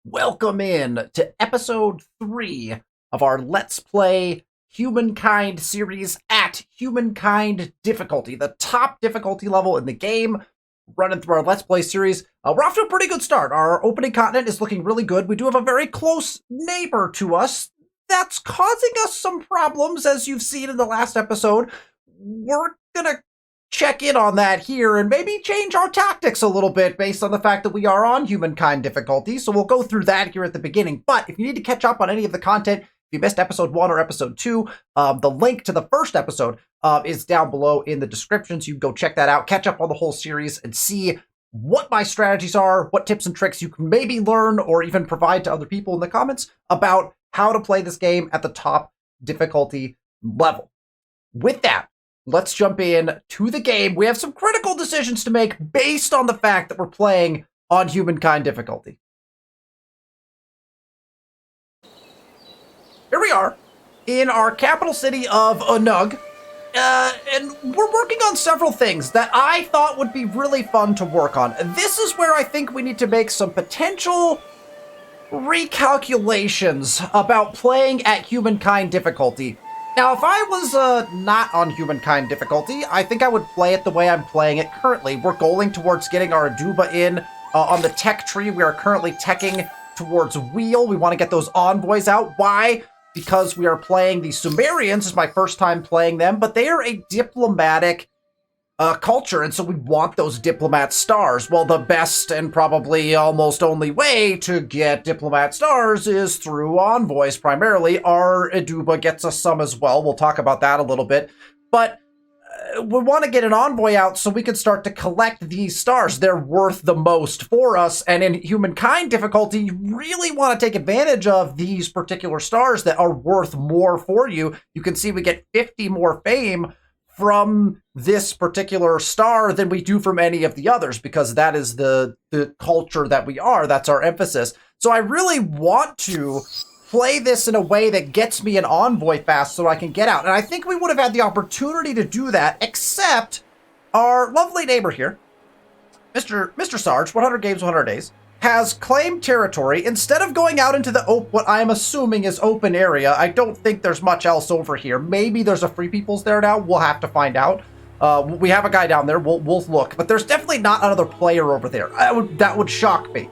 Welcome in to episode 3 of our Let's Play Humankind series at Humankind difficulty, the top difficulty level in the game, running through our Let's Play series. We're off to a pretty good start. Our opening continent is looking really good. We do have a very close neighbor to us that's causing us some problems, as you've seen in the last episode. We're gonna check in on that here and maybe change our tactics a little bit based on the fact that we are on Humankind difficulty. So we'll go through that here at the beginning. But if you need to catch up on any of the content, if you missed episode 1 or episode 2, the link to the first episode is down below in the description. So you can go check that out, catch up on the whole series and see what my strategies are, what tips and tricks you can maybe learn or even provide to other people in the comments about how to play this game at the top difficulty level. With that, let's jump in to the game. We have some critical decisions to make based on the fact that we're playing on Humankind difficulty. Here we are in our capital city of Unug, and we're working on several things that I thought would be really fun to work on. This is where I think we need to make some potential recalculations about playing at Humankind difficulty. Now, if I was not on Humankind difficulty, I think I would play it the way I'm playing it currently. We're going towards getting our Aduba in on the tech tree. We are currently teching towards Wheel. We want to get those envoys out. Why? Because we are playing the Sumerians. It's my first time playing them, but they are a diplomatic culture, and so we want those diplomat stars. Well, the best and probably almost only way to get diplomat stars is through envoys primarily. Our Aduba gets us some as well. We'll talk about that a little bit, but we want to get an envoy out so we can start to collect these stars. They're worth the most for us, and in Humankind difficulty, you really want to take advantage of these particular stars that are worth more for you. You can see we get 50 more fame from this particular star than we do from any of the others, because that is the culture that we are. That's our emphasis. So I really want to play this in a way that gets me an envoy fast so I can get out. And I think we would have had the opportunity to do that, except our lovely neighbor here, Mr. Sarge, 100 games, 100 days, has claimed territory. Instead of going out into the what I'm assuming is open area, I don't think there's much else over here. Maybe there's a Free People's there now. We'll have to find out. We have a guy down there. We'll look. But there's definitely not another player over there. That would shock me.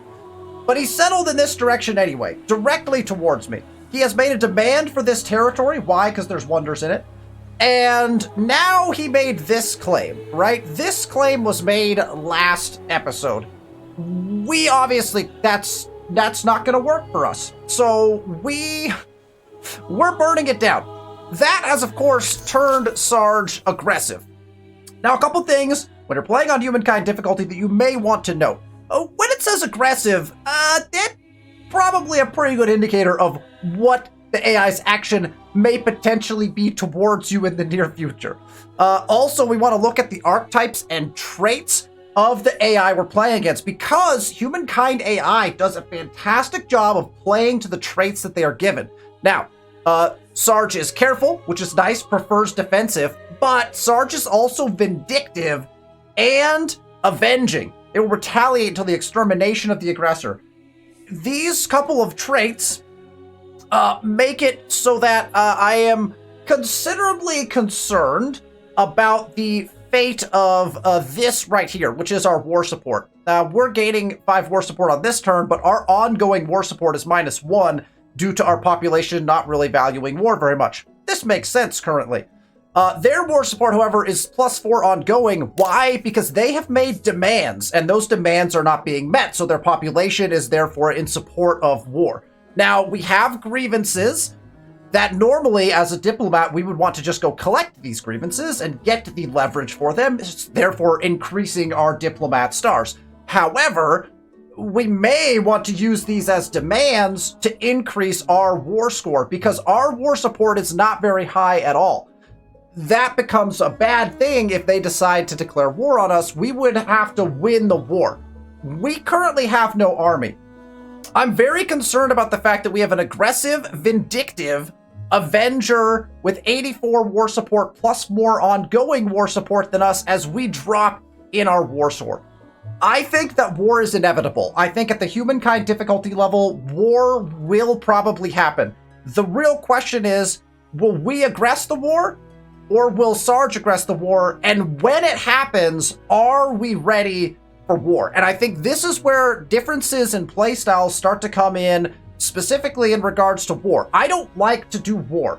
But he settled in this direction anyway, directly towards me. He has made a demand for this territory. Why? Because there's wonders in it. And now he made this claim, right? This claim was made last episode. We obviously, that's not going to work for us. So we're burning it down. That has, of course, turned Sarge aggressive. Now, a couple things when you're playing on Humankind difficulty that you may want to note. When it says aggressive, that's probably a pretty good indicator of what the AI's action may potentially be towards you in the near future. Also, we want to look at the archetypes and traits of the AI we're playing against, because Humankind AI does a fantastic job of playing to the traits that they are given. Now, Sarge is careful, which is nice, prefers defensive, but Sarge is also vindictive and avenging. It will retaliate until the extermination of the aggressor. These couple of traits make it so that I am considerably concerned about the fate of this right here, which is our war support. We're gaining 5 war support on this turn, but our ongoing war support is -1 due to our population not really valuing war very much. This makes sense currently. Their war support, however, is +4 ongoing. Why? Because they have made demands, and those demands are not being met, so their population is therefore in support of war. Now, we have grievances that normally, as a diplomat, we would want to just go collect these grievances and get the leverage for them, therefore increasing our diplomat stars. However, we may want to use these as demands to increase our war score, because our war support is not very high at all. That becomes a bad thing if they decide to declare war on us. We would have to win the war. We currently have no army. I'm very concerned about the fact that we have an aggressive, vindictive Avenger with 84 war support plus more ongoing war support than us as we drop in our war score. I think that war is inevitable. I think at the humankind difficulty level, war will probably happen. The real question is, will we aggress the war? Or will Sarge aggress the war? And when it happens, are we ready for war? And I think this is where differences in playstyles start to come in, specifically in regards to war. I don't like to do war.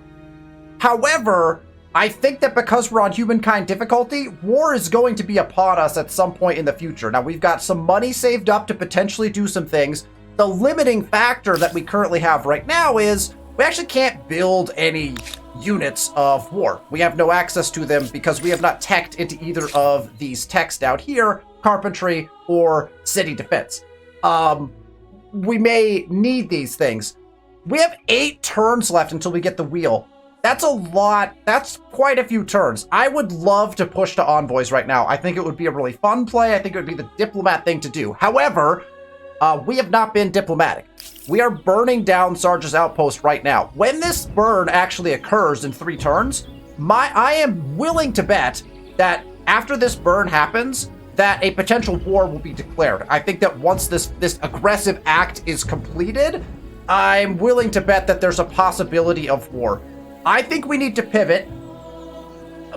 However, I think that because we're on humankind difficulty, war is going to be upon us at some point in the future. Now, we've got some money saved up to potentially do some things. The limiting factor that we currently have right now is we actually can't build any units of war. We have no access to them because we have not teched into either of these techs down here, carpentry or city defense. We may need these things. We have 8 turns left until we get the wheel. That's a lot. That's quite a few turns. I would love to push to envoys right now. I think it would be a really fun play. I think it would be the diplomat thing to do. However, we have not been diplomatic. We are burning down Sarge's outpost right now. When this burn actually occurs in 3 turns, I am willing to bet that after this burn happens, that a potential war will be declared. I think that once this aggressive act is completed, I'm willing to bet that there's a possibility of war. I think we need to pivot,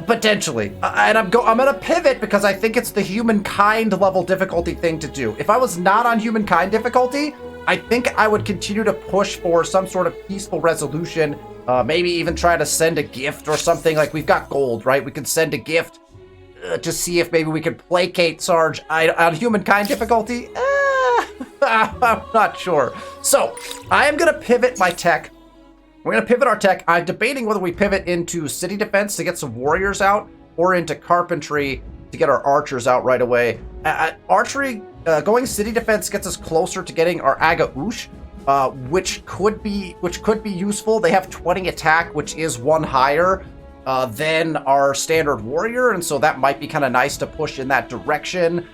potentially. And I'm going to pivot because I think it's the humankind level difficulty thing to do. If I was not on humankind difficulty, I think I would continue to push for some sort of peaceful resolution. Maybe even try to send a gift or something. Like, we've got gold, right? We could send a gift to see if maybe we could placate Sarge on humankind difficulty. I'm not sure. So, I am going to pivot my tech. We're going to pivot our tech. I'm debating whether we pivot into city defense to get some warriors out or into carpentry to get our archers out right away. Archery, going city defense gets us closer to getting our Aga Ush, which could be useful. They have 20 attack, which is 1 higher than our standard warrior, and so that might be kind of nice to push in that direction.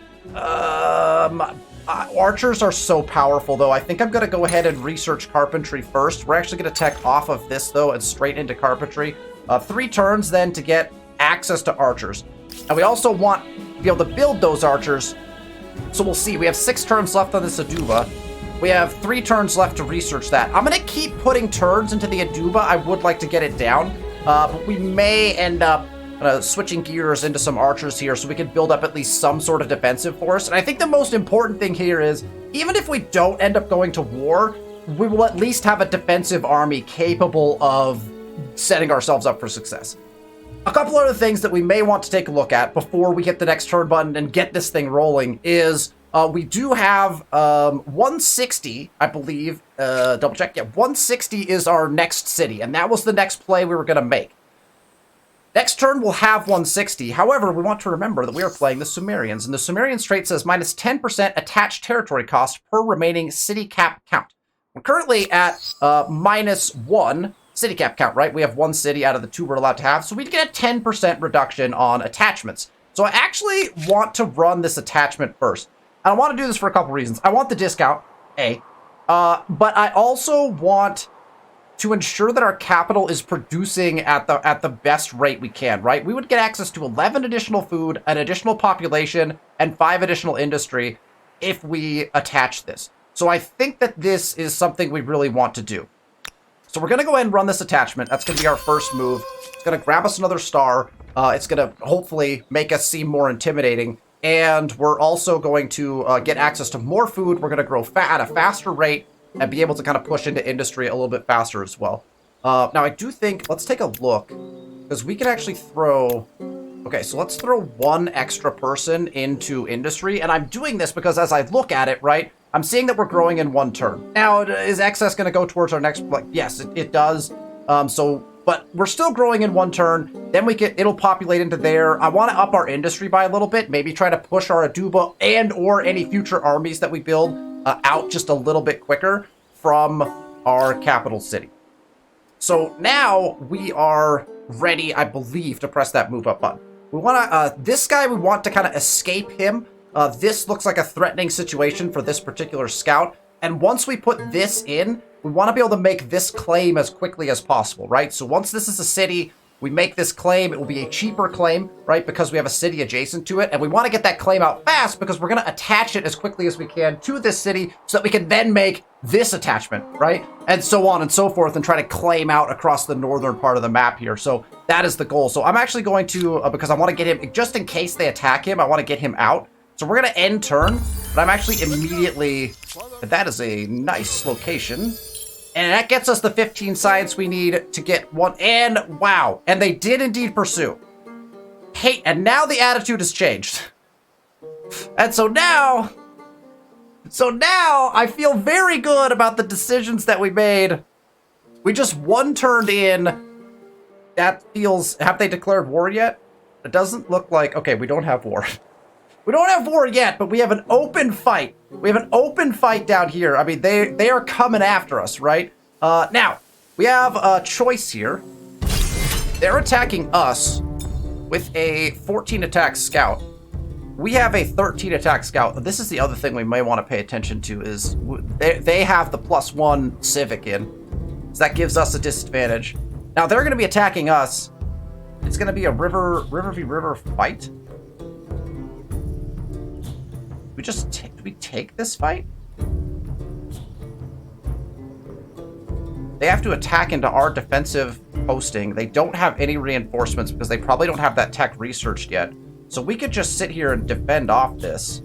Archers are so powerful, though. I think I'm going to go ahead and research carpentry first. We're actually going to tech off of this, though, and straight into carpentry. 3 turns, then, to get access to archers. And we also want to be able to build those archers. So we'll see. We have 6 turns left on this Aduba. We have 3 turns left to research that. I'm going to keep putting turns into the Aduba. I would like to get it down. But we may end up switching gears into some archers here so we can build up at least some sort of defensive force. And I think the most important thing here is, even if we don't end up going to war, we will at least have a defensive army capable of setting ourselves up for success. A couple other things that we may want to take a look at before we hit the next turn button and get this thing rolling is we do have 160, I believe. Double check. Yeah, 160 is our next city, and that was the next play we were going to make. Next turn, we'll have 160. However, we want to remember that we are playing the Sumerians, and the Sumerian trait says minus 10% attached territory cost per remaining city cap count. We're currently at minus 1 city cap count, right? We have 1 city out of the 2 we're allowed to have, so we get a 10% reduction on attachments. So I actually want to run this attachment first. And I want to do this for a couple reasons. I want the discount, A, but I also want to ensure that our capital is producing at the best rate we can, right? We would get access to 11 additional food, an additional population, and 5 additional industry if we attach this. So I think that this is something we really want to do. So we're going to go ahead and run this attachment. That's going to be our first move. It's going to grab us another star. It's going to hopefully make us seem more intimidating. And we're also going to get access to more food. We're going to grow at a faster rate and be able to kind of push into industry a little bit faster as well. Now, I do think, let's take a look, because we can actually throw... Okay, so let's throw 1 extra person into industry, and I'm doing this because as I look at it, right, I'm seeing that we're growing in 1 turn. Now, is excess going to go towards our next... Like, yes, it does. But we're still growing in 1 turn. Then it'll populate into there. I want to up our industry by a little bit. Maybe try to push our Aduba and or any future armies that we build out just a little bit quicker from our capital city. So now we are ready, I believe, to press that move up button. We want to, this guy, we want to kind of escape him. This looks like a threatening situation for this particular scout. And once we put this in, we want to be able to make this claim as quickly as possible, right? So once this is a city, We make this claim, it will be a cheaper claim, right? Because we have a city adjacent to it, and we want to get that claim out fast because we're going to attach it as quickly as we can to this city so that we can then make this attachment, right? And so on and so forth, and try to claim out across the northern part of the map here. So that is the goal. So I'm actually going to, because I want to get him, just in case they attack him, I want to get him out. So we're going to end turn, but I'm actually immediately, that is a nice location. And that gets us the 15 science we need to get one. And wow. And they did indeed pursue. Hey, and now the attitude has changed. And so now I feel very good about the decisions that we made. We just one turned in. That feels, have they declared war yet? It doesn't look like, okay, we don't have war. We don't have war yet, but we have an open fight. We have an open fight down here. I mean, they are coming after us, right? Now, we have a choice here. They're attacking us with a 14 attack scout. We have a 13 attack scout. This is the other thing we may want to pay attention to is they have the +1 civic in. So that gives us a disadvantage. Now, they're going to be attacking us. It's going to be a river v. river fight. Do we take this fight? They have to attack into our defensive posting. They don't have any reinforcements because they probably don't have that tech researched yet. So we could just sit here and defend off this.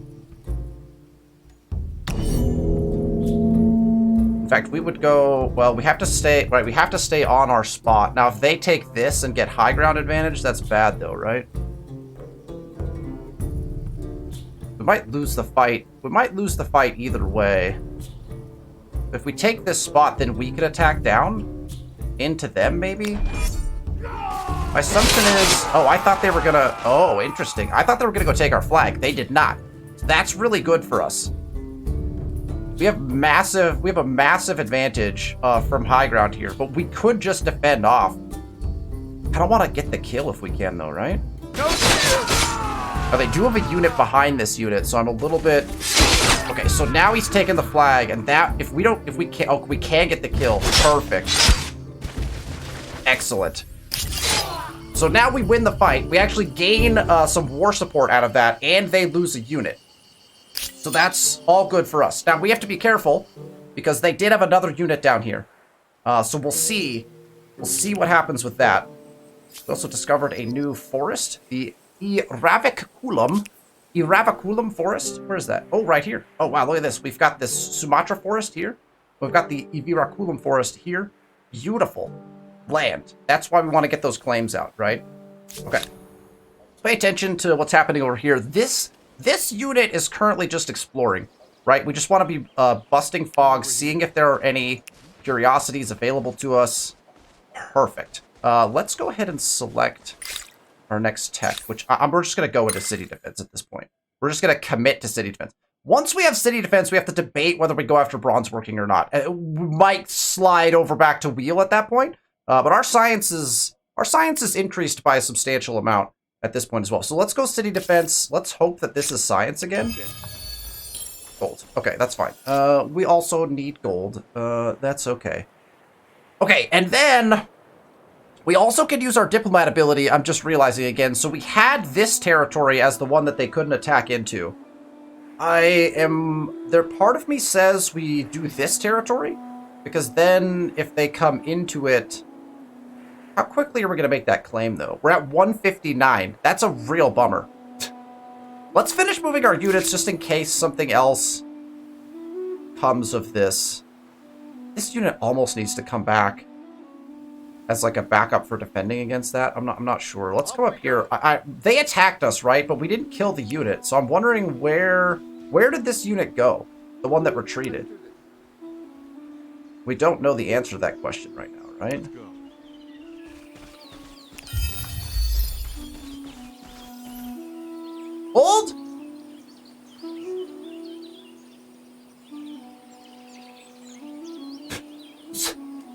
In fact, we would go, well, we have to stay, right, we have to stay on our spot. Now, if they take this and get high ground advantage, that's bad though, right? We might lose the fight. We might lose the fight either way. If we take this spot, then we could attack down into them, maybe? My assumption is... Oh, I thought they were gonna... Oh, interesting. I thought they were gonna go take our flag. They did not. That's really good for us. We have a massive advantage from high ground here, but we could just defend off. I don't want to get the kill if we can, though, right? Oh, they do have a unit behind this unit, so I'm a little bit... Okay, so now he's taking the flag, and that, if we can get the kill. Perfect. Excellent. So now we win the fight. We actually gain some war support out of that, and they lose a unit. So that's all good for us. Now, we have to be careful, because they did have another unit down here. So we'll see. We'll see what happens with that. We also discovered a new forest, the Iraviculum forest. Where is that? Oh, right here. Oh, wow, look at this. We've got this Sumatra forest here. We've got the Iraviculum forest here. Beautiful land. That's why we want to get those claims out, right? Okay. Pay attention to what's happening over here. This unit is currently just exploring, right? We just want to be busting fog, seeing if there are any curiosities available to us. Perfect. Let's go ahead and select our next tech, which we're just going to go into city defense at this point. We're just going to commit to city defense. Once we have city defense, we have to debate whether we go after bronze working or not. We might slide over back to wheel at that point, but our science is increased by a substantial amount at this point as well. So let's go city defense. Let's hope that this is science again. Gold. Okay, that's fine. We also need gold. That's okay. Okay, and then we also could use our diplomat ability, I'm just realizing again. So we had this territory as the one that they couldn't attack into. Part of me says we do this territory, because then if they come into it, how quickly are we going to make that claim, though? We're at 159. That's a real bummer. Let's finish moving our units just in case something else comes of this. This unit almost needs to come back as like a backup for defending against that. I'm not sure. Let's go up here. They attacked us, right? But we didn't kill the unit. So I'm wondering where did this unit go? The one that retreated. We don't know the answer to that question right now, right? Hold!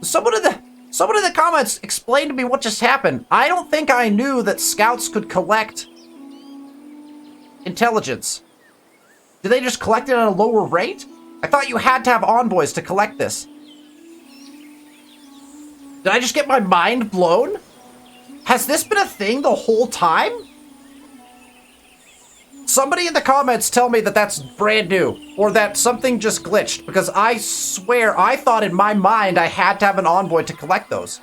Someone in the comments explain to me what just happened. I don't think I knew that scouts could collect intelligence. Did they just collect it at a lower rate? I thought you had to have envoys to collect this. Did I just get my mind blown? Has this been a thing the whole time? Somebody in the comments tell me that that's brand new, or that something just glitched, because I swear I thought in my mind I had to have an envoy to collect those.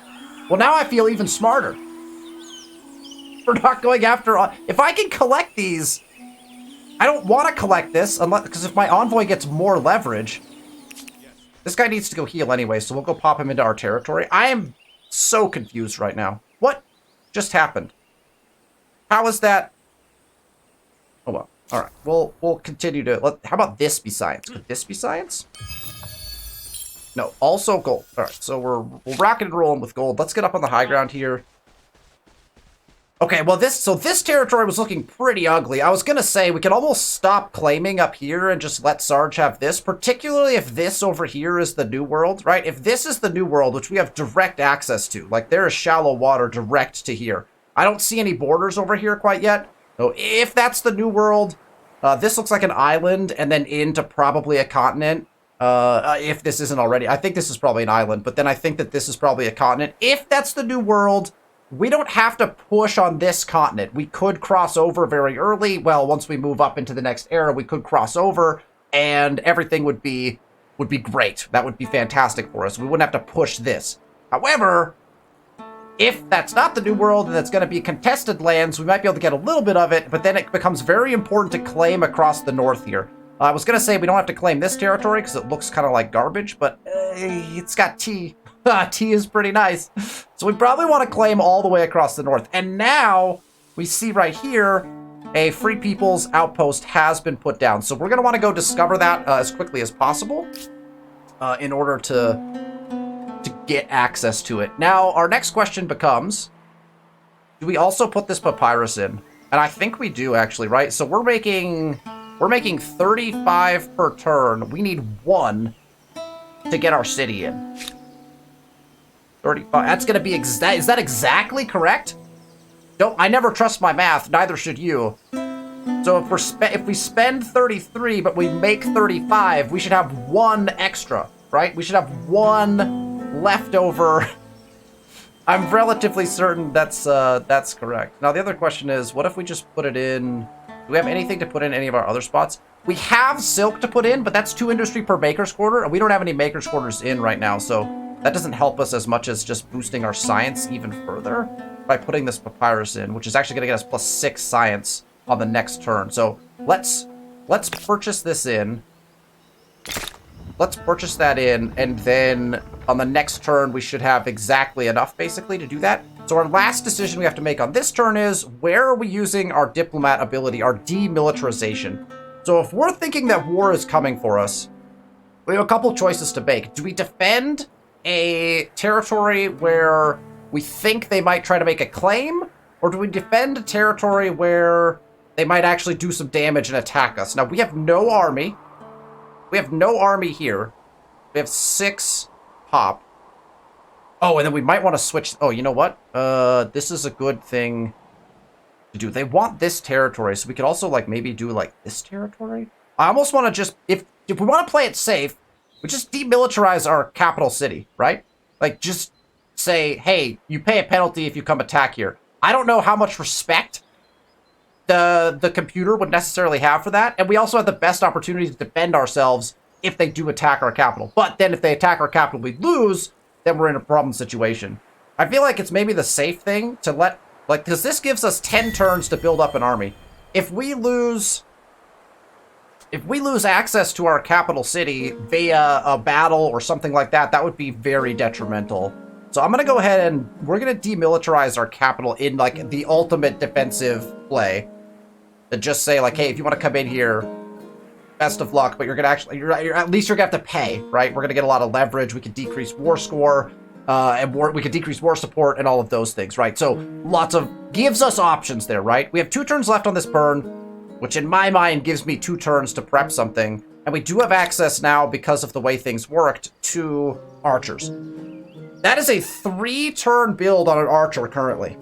Well, now I feel even smarter. We're not going after... If I can collect these... I don't want to collect this, unless because if my envoy gets more leverage... This guy needs to go heal anyway, so we'll go pop him into our territory. I am so confused right now. What just happened? How is that... Oh, well. All right. We'll continue to... How about this be science? Could this be science? No. Also gold. All right. So we're rocking and rolling with gold. Let's get up on the high ground here. Okay. Well, this territory was looking pretty ugly. I was going to say we could almost stop claiming up here and just let Sarge have this, particularly if this over here is the new world, right? If this is the new world, which we have direct access to, like there is shallow water direct to here. I don't see any borders over here quite yet. So if that's the new world, this looks like an island and then into probably a continent. If this isn't already. I think this is probably an island, but then I think that this is probably a continent. If that's the new world, we don't have to push on this continent. We could cross over very early. Well, once we move up into the next era, we could cross over and everything would be great. That would be fantastic for us. We wouldn't have to push this. However... If that's not the new world and it's going to be contested lands, we might be able to get a little bit of it, but then it becomes very important to claim across the north here. I was going to say we don't have to claim this territory because it looks kind of like garbage, but it's got tea. Tea is pretty nice. So we probably want to claim all the way across the north. And now we see right here a Free People's Outpost has been put down. So we're going to want to go discover that as quickly as possible in order to get access to it. Now, our next question becomes, do we also put this papyrus in? And I think we do, actually, right? So we're making 35 per turn. We need 1 to get our city in. 35. That's going to be is that exactly correct? I never trust my math. Neither should you. So if we spend 33, but we make 35, we should have 1 extra, right? We should have 1 leftover. I'm relatively certain that's correct. Now the other question is, what if we just put it in? Do we have anything to put in any of our other spots? We have silk to put in, but that's 2 industry per maker's quarter, and we don't have any maker's quarters in right now, so that doesn't help us as much as just boosting our science even further by putting this papyrus in, which is actually going to get us +6 science on the next turn. So let's purchase this in. Let's purchase that in, and then on the next turn, we should have exactly enough, basically, to do that. So our last decision we have to make on this turn is, where are we using our diplomat ability, our demilitarization? So if we're thinking that war is coming for us, we have a couple choices to make. Do we defend a territory where we think they might try to make a claim? Or do we defend a territory where they might actually do some damage and attack us? Now, we have no army. We have no army here. We have 6 pop. Oh, and then we might want to switch. Oh, you know what? This is a good thing to do. They want this territory, so we could also, like, maybe do, like, this territory. I almost want to just... If we want to play it safe, we just demilitarize our capital city, right? Like, just say, hey, you pay a penalty if you come attack here. I don't know how much respect the computer would necessarily have for that, and we also have the best opportunity to defend ourselves if they do attack our capital. But then if they attack our capital, we lose, then we're in a problem situation. I feel like it's maybe the safe thing to let, like, because this gives us 10 turns to build up an army. If we lose access to our capital city via a battle or something like that, that would be very detrimental. So I'm going to go ahead and we're going to demilitarize our capital in, like, the ultimate defensive play. And just say, like, hey, if you want to come in here, best of luck, but you're going to actually, at least you're going to have to pay, right? We're going to get a lot of leverage. We can decrease war score, and we can decrease war support and all of those things, right? So gives us options there, right? We have 2 turns left on this burn, which in my mind gives me 2 turns to prep something. And we do have access now, because of the way things worked, to archers. That is a 3-turn build on an archer currently.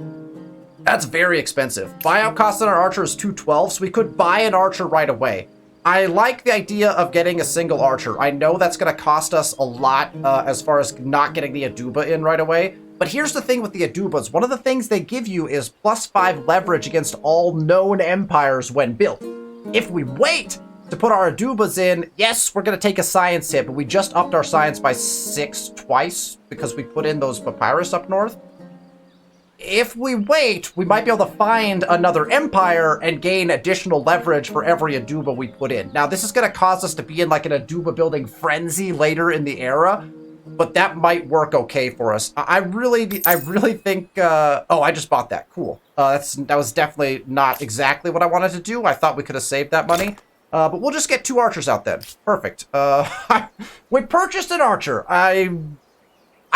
That's very expensive. Buyout cost on our archer is 212, so we could buy an archer right away. I like the idea of getting a single archer. I know that's going to cost us a lot as far as not getting the Aduba in right away, But here's the thing with the Adubas. One of the things they give you is +5 leverage against all known empires when built. If we wait to put our Adubas in, yes, we're going to take a science hit, but we just upped our science by 6 twice because we put in those papyrus up north. If we wait, we might be able to find another empire and gain additional leverage for every Aduba we put in. Now, this is going to cause us to be in like an Aduba building frenzy later in the era, but that might work okay for us. I really think, oh, I just bought that. Cool. That was definitely not exactly what I wanted to do. I thought we could have saved that money. But we'll just get 2 archers out then. Perfect. We purchased an archer. I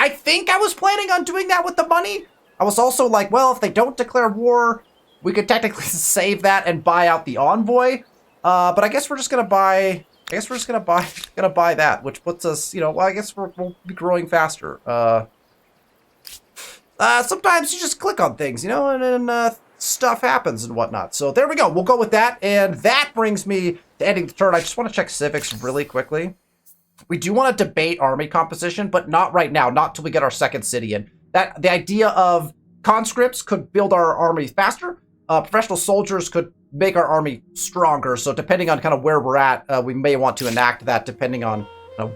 think I was planning on doing that with the money. I was also like, well, if they don't declare war, we could technically save that and buy out the envoy. But I guess we're just gonna buy. I guess we're just gonna buy that, which puts us, you know. Well, I guess we'll be growing faster. Sometimes you just click on things, you know, and then stuff happens and whatnot. So there we go. We'll go with that, and that brings me to ending the turn. I just want to check civics really quickly. We do want to debate army composition, but not right now. Not till we get our second city in. The idea of conscripts could build our army faster. Professional soldiers could make our army stronger. So depending on kind of where we're at, we may want to enact that depending on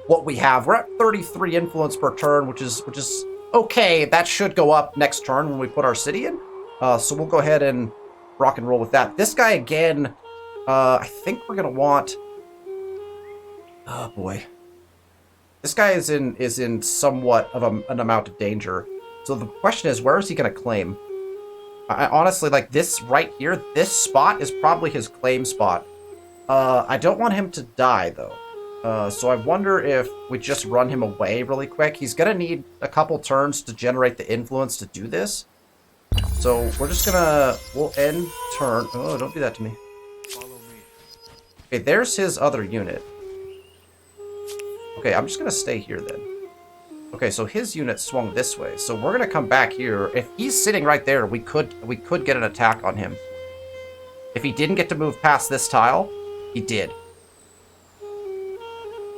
what we have. We're at 33 influence per turn, which is okay. That should go up next turn when we put our city in. So we'll go ahead and rock and roll with that. This guy again, I think we're gonna want. Oh boy, this guy is in somewhat of an amount of danger. So the question is, where is he going to claim? I honestly, like this right here, this spot is probably his claim spot. I don't want him to die, though. So I wonder if we just run him away really quick. He's going to need a couple turns to generate the influence to do this. So we're just going to... We'll end turn... Oh, don't do that to me. Follow me. Okay, there's his other unit. Okay, I'm just going to stay here then. Okay, so his unit swung this way. So we're gonna come back here. If he's sitting right there, we could get an attack on him. If he didn't get to move past this tile, he did.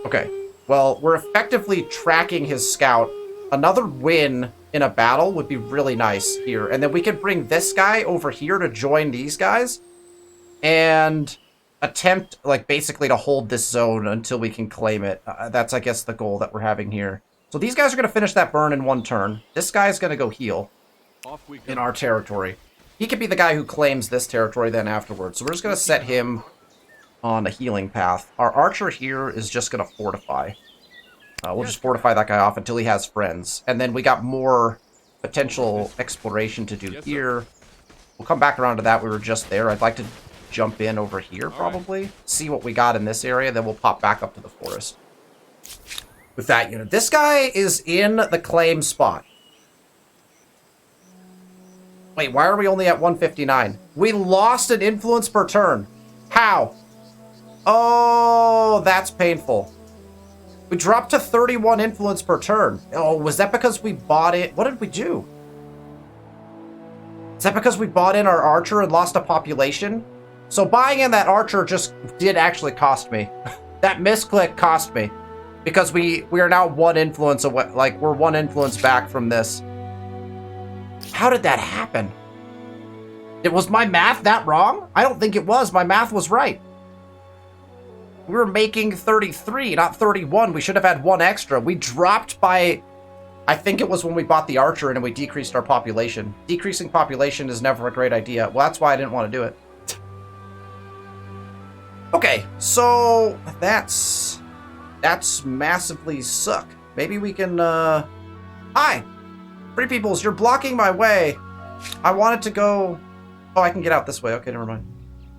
Okay, well, we're effectively tracking his scout. Another win in a battle would be really nice here. And then we could bring this guy over here to join these guys. And attempt, like, basically to hold this zone until we can claim it. That's, I guess, the goal that we're having here. So these guys are going to finish that burn in 1 turn. This guy's going to go heal in our territory. He could be the guy who claims this territory then afterwards. So we're just going to set him on a healing path. Our archer here is just going to fortify. We'll just fortify that guy off until he has friends. And then we got more potential exploration to do here. We'll come back around to that. We were just there. I'd like to jump in over here probably. See what we got in this area. Then we'll pop back up to the forest. With that unit. This guy is in the claim spot. Wait, why are we only at 159? We lost an influence per turn. How? Oh, that's painful. We dropped to 31 influence per turn. Oh, was that because we bought it? What did we do? Is that because we bought in our archer and lost a population? So buying in that archer just did actually cost me. That misclick cost me. Because we are now 1 influence away, like we're 1 influence back from this. How did that happen? Was my math that wrong? I don't think it was. My math was right. We were making 33, not 31. We should have had 1 extra. We dropped by, I think it was when we bought the archer and we decreased our population. Decreasing population is never a great idea. Well, that's why I didn't want to do it. Okay, so that's massively suck. Maybe we can, Hi! Free peoples, you're blocking my way. I wanted to go... Oh, I can get out this way. Okay, never mind.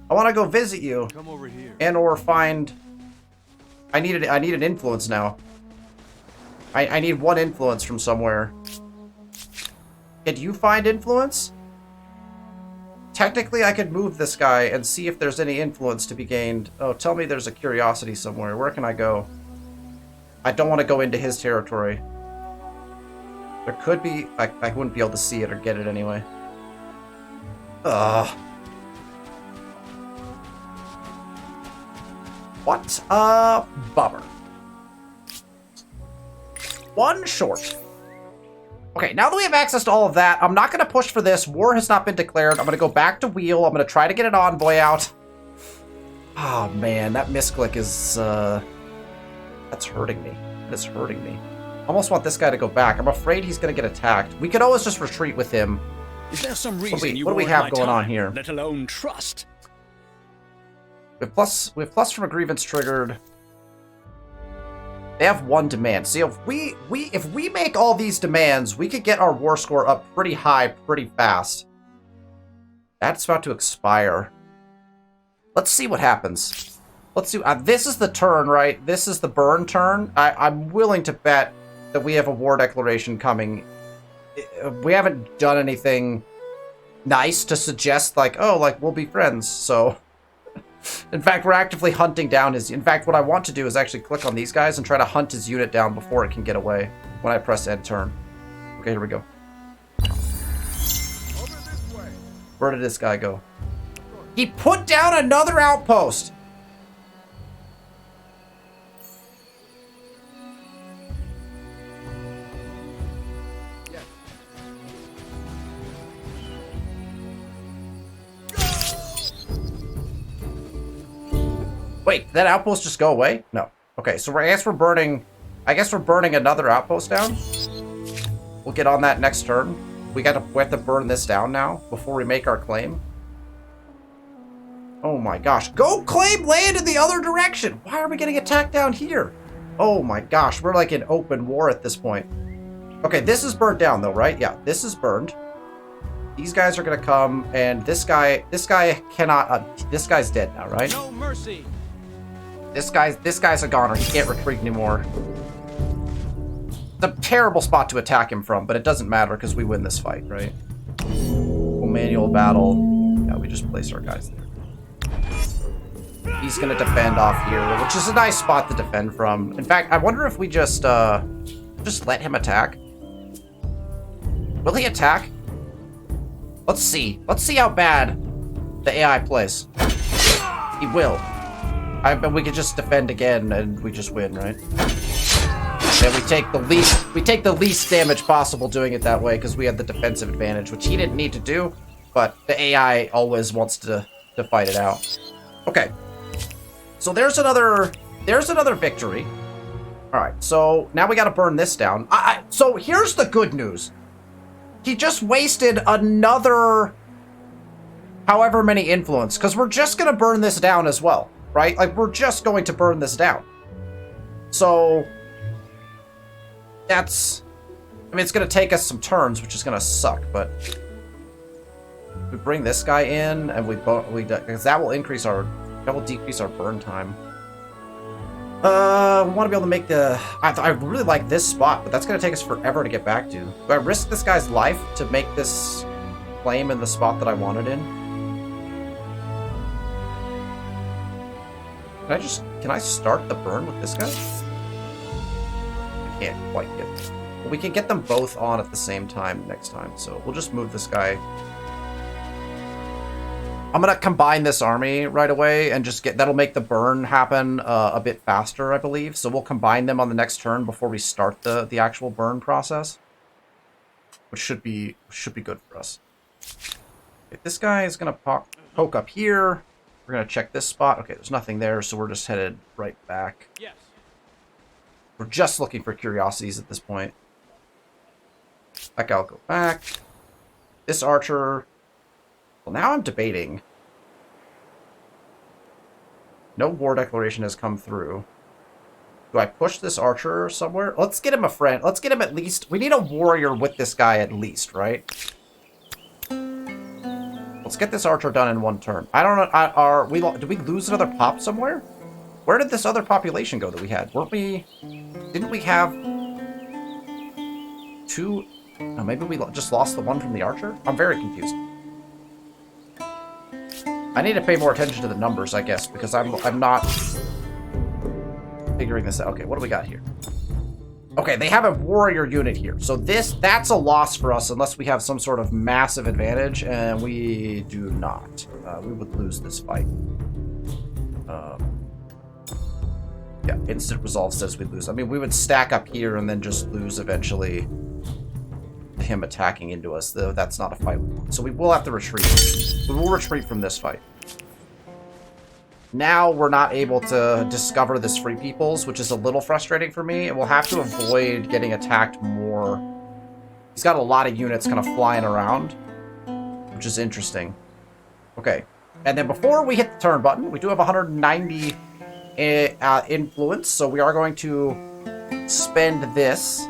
I want to go visit you. Come over here. And or find... I need an influence now. I need 1 influence from somewhere. Can you find influence? Technically, I could move this guy and see if there's any influence to be gained. Oh, tell me there's a curiosity somewhere. Where can I go? I don't want to go into his territory. There could be... I wouldn't be able to see it or get it anyway. Ugh. What a bummer. 1 short. Okay, now that we have access to all of that, I'm not going to push for this. War has not been declared. I'm going to go back to wheel. I'm going to try to get an envoy out. Oh, man, that misclick is, that's hurting me. That's hurting me. I almost want this guy to go back. I'm afraid he's going to get attacked. We could always just retreat with him. Is there some reason what do we have going on here? Let alone trust? We have plus from a grievance triggered. They have one demand. See, if we make all these demands, we could get our war score up pretty high, pretty fast. That's about to expire. Let's see what happens. Let's see. This is the turn, right? This is the burn turn. I'm willing to bet that we have a war declaration coming. We haven't done anything nice to suggest, like, oh, like, we'll be friends, so... In fact, we're actively hunting down his... In fact, what I want to do is actually click on these guys and try to hunt his unit down before it can get away when I press end turn. Okay, here we go. Where did this guy go? He put down another outpost! Wait, did that outpost just go away? No. Okay, so I guess we're burning another outpost down. We'll get on that next turn. We have to burn this down now before we make our claim. Oh my gosh. Go claim land in the other direction! Why are we getting attacked down here? Oh my gosh, we're like in open war at this point. Okay, this is burned down though, right? Yeah, this is burned. These guys are gonna come, and this guy cannot, this guy's dead now, right? No mercy. This guy's a goner. He can't retreat anymore. It's a terrible spot to attack him from, but it doesn't matter because we win this fight, right? Manual battle. Yeah, we just place our guys there. He's gonna defend off here, which is a nice spot to defend from. In fact, I wonder if we just let him attack. Will he attack? Let's see. Let's see how bad the AI plays. He will. I bet we could just defend again and we just win, right? And we take the least damage possible doing it that way because we had the defensive advantage, which he didn't need to do, but the AI always wants to fight it out. Okay. So there's another victory. All right. So now we got to burn this down. So here's the good news. He just wasted another however many influence because we're just going to burn this down as well. Right? Like, we're just going to burn this down. So, that's... I mean, it's going to take us some turns, which is going to suck, but... We bring this guy in, and because that will decrease our burn time. We want to be able to make the... I really like this spot, but that's going to take us forever to get back to. Do I risk this guy's life to make this claim in the spot that I wanted in? Can I start the burn with this guy? I can't quite get it. Well, we can get them both on at the same time next time, so we'll just move this guy. I'm gonna combine this army right away and just that'll make the burn happen a bit faster, I believe. So we'll combine them on the next turn before we start the actual burn process. Which should be good for us. Okay, this guy is gonna poke up here. We're going to check this spot. Okay, there's nothing there, so we're just headed right back. Yes. We're just looking for curiosities at this point. That guy will go back. This archer... Well, now I'm debating. No war declaration has come through. Do I push this archer somewhere? Let's get him a friend. Let's get him at least... We need a warrior with this guy at least, right? Let's get this archer done in one turn. I don't know. Did we lose another pop somewhere? Where did this other population go that we had? Didn't we have two? Oh, maybe we just lost the one from the archer? I'm very confused. I need to pay more attention to the numbers, I guess, because I'm not figuring this out. Okay, what do we got here? Okay, they have a warrior unit here. So that's a loss for us unless we have some sort of massive advantage, and we do not. We would lose this fight. Yeah, instant resolve says we lose. I mean, we would stack up here and then just lose eventually. him attacking into us, though that's not a fight. So we will have to retreat. We will retreat from this fight. Now we're not able to discover this Free Peoples, which is a little frustrating for me, and we'll have to avoid getting attacked more. He's got a lot of units kind of flying around, which is interesting. Okay, and then before we hit the turn button, we do have 190 influence, so we are going to spend this.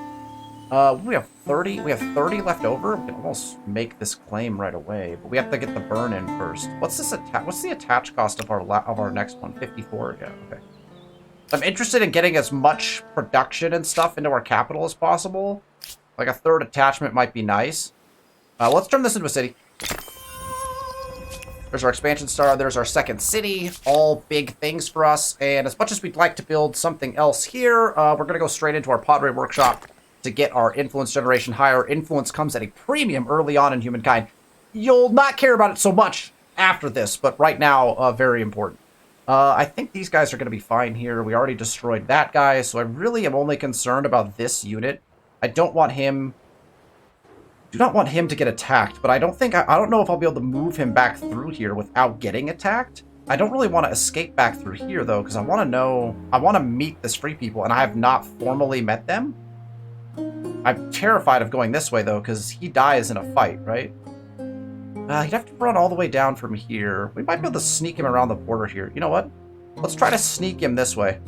We have 30. We have 30 left over. We can almost make this claim right away, but we have to get the burn in first. What's this What's the attach cost of our next one? 54. Yeah. Okay. I'm interested in getting as much production and stuff into our capital as possible. Like a third attachment might be nice. Let's turn this into a city. There's our expansion star. There's our second city. All big things for us. And as much as we'd like to build something else here, we're going to go straight into our Padre workshop to get our influence generation higher. Influence comes at a premium early on in Humankind. You'll not care about it so much after this, but right now, very important. I think these guys are going to be fine here. We already destroyed that guy, so I really am only concerned about this unit. I don't want him... do not want him to get attacked, but I don't know if I'll be able to move him back through here without getting attacked. I don't really want to escape back through here, though, because I want to meet this Free People, and I have not formally met them. I'm terrified of going this way, though, because he dies in a fight, right? He'd have to run all the way down from here. We might be able to sneak him around the border here. You know what? Let's try to sneak him this way.